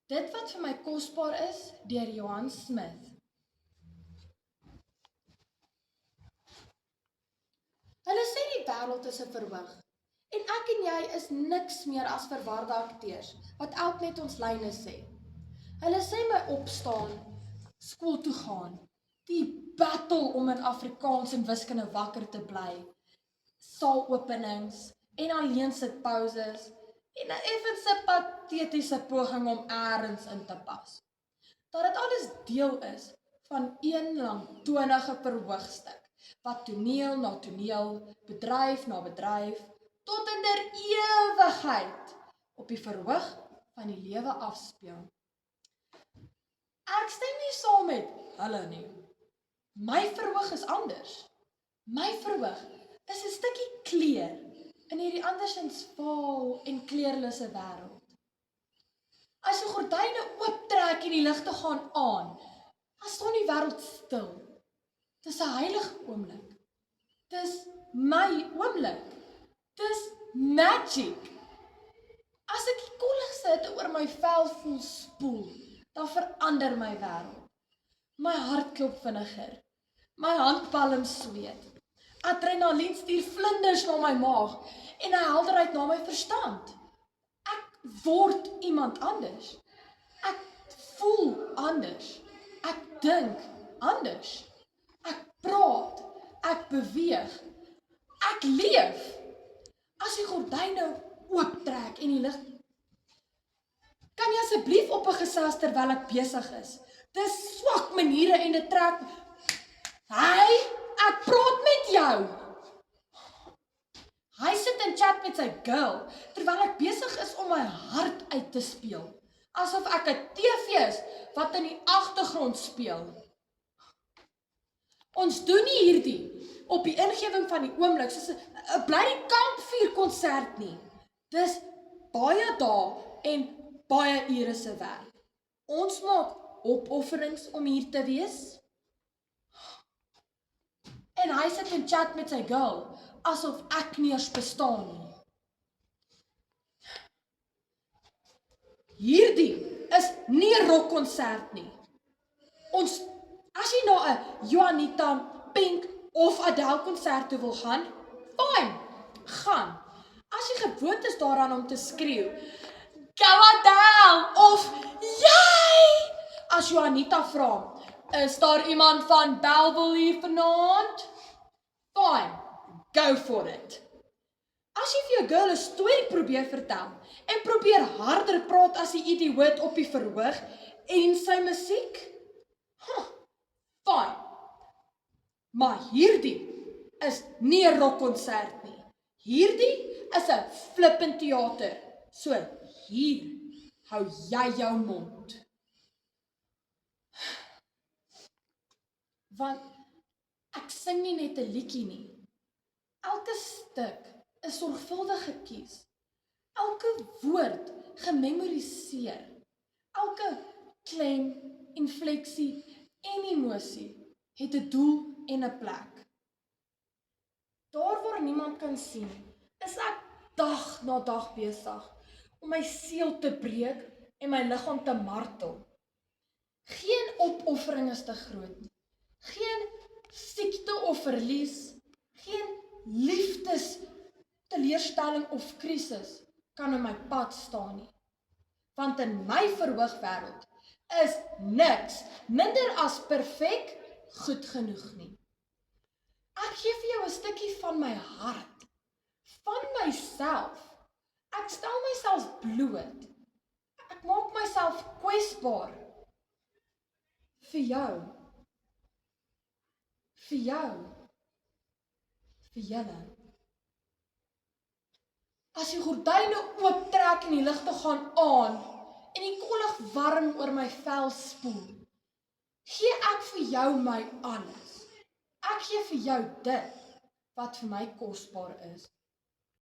Dit wat vir my kosbaar is, deur Johan Smith. Hulle sê die wêreld is 'n verhoog, en ek en jy is niks meer as verwarde akteurs, wat elk net ons lyne sê. Hulle sê my opstaan, skool toe gaan, die battle om in Afrikaans en wiskunde wakker te bly, saalopenings, en alleen sit pauses, en 'n effense patetiese poging om eers in te pas. Dat dit alles deel is van een langtonige verhoogstuk, wat toneel na toneel, bedryf na bedryf, tot in der ewigheid op die verhoog van die lewe afspeel. Ek stem nie saam met hulle nie. My verhoog is anders. My verhoog is 'n stukkie kleur in hierdie andersins vaal en kleurlose wêreld. As die gordyne ooptrek en die ligte gaan aan, dan staan die wêreld stil. Dis 'n heilige oomblik. Dis my oomblik. Dis magic. As ek die koeligste hitte oor my vel voel spoel, dan verander my wêreld. My hart klop vinniger. My handpalm sweet. Adrenalien stuur vlinders na my maag en 'n helderheid na my verstand. Ek word iemand anders. Ek voel anders. Ek dink anders. Ek praat. Ek beweeg. Ek leef. As die gordyne ooptrek en die lig. Kan jy asseblief op 'n gesels terwyl ek besig is? Dis swak maniere en dit trek. Hey, ek praat met jou. Hy sit en chat met sy girl, terwyl ek besig is om my hart uit te speel. Asof ek 'n TV is, wat in die agtergrond speel. Ons doen nie hierdie, op die ingewing van die oomblik, soos 'n bly die kampvuur konsert nie. Dis baie dae en baie ure se werk. Ons maak opofferings om hier te wees. En hy sit en chat met sy girl, asof ek nie eens bestaan nie. Hierdie is nie 'n rockkonsert nie. As jy na 'n Juanita, Pink of Adele konsert toe wil gaan, fyn, gaan. As jy gewoond is daaraan om te skreeu, "Go Adele!" of "Jy!" As Juanita vra, "Is daar iemand van Bellville hier vanaand?" Fine, go for it. As jy vir jou girl 'n storie probeer vertel en probeer harder praat as die idioot op die verhoog en sy musiek, fine. Maar hierdie is nie 'n rockkonsert nie. Hierdie is 'n flippend teater. So hier hou jy jou mond. Want ek sing nie net 'n liedjie nie. Elke stuk is sorgvuldig gekies. Elke woord gememoriseer. Elke klem, infleksie en emosie het 'n doel en 'n plek. Daar waar niemand kan sien, is ek dag na dag besig om my siel te breek en my liggaam te martel. Geen opoffering is te groot nie. Geen siekte of verlies, geen liefdes teleurstelling of krisis kan in my pad staan nie. Want in my verhoogwêreld is niks minder as perfek goed genoeg nie. Ek gee vir jou 'n stukkie van my hart, van myself. Ek stel myself bloot. Ek maak myself kwesbaar. Vir jou. Vir jou. Vir julle. As die gordyne ooptrek en die ligte gaan aan en die kollig warm oor my vel spoel, gee ek vir jou my alles. Ek gee vir jou dit wat vir my kosbaar is.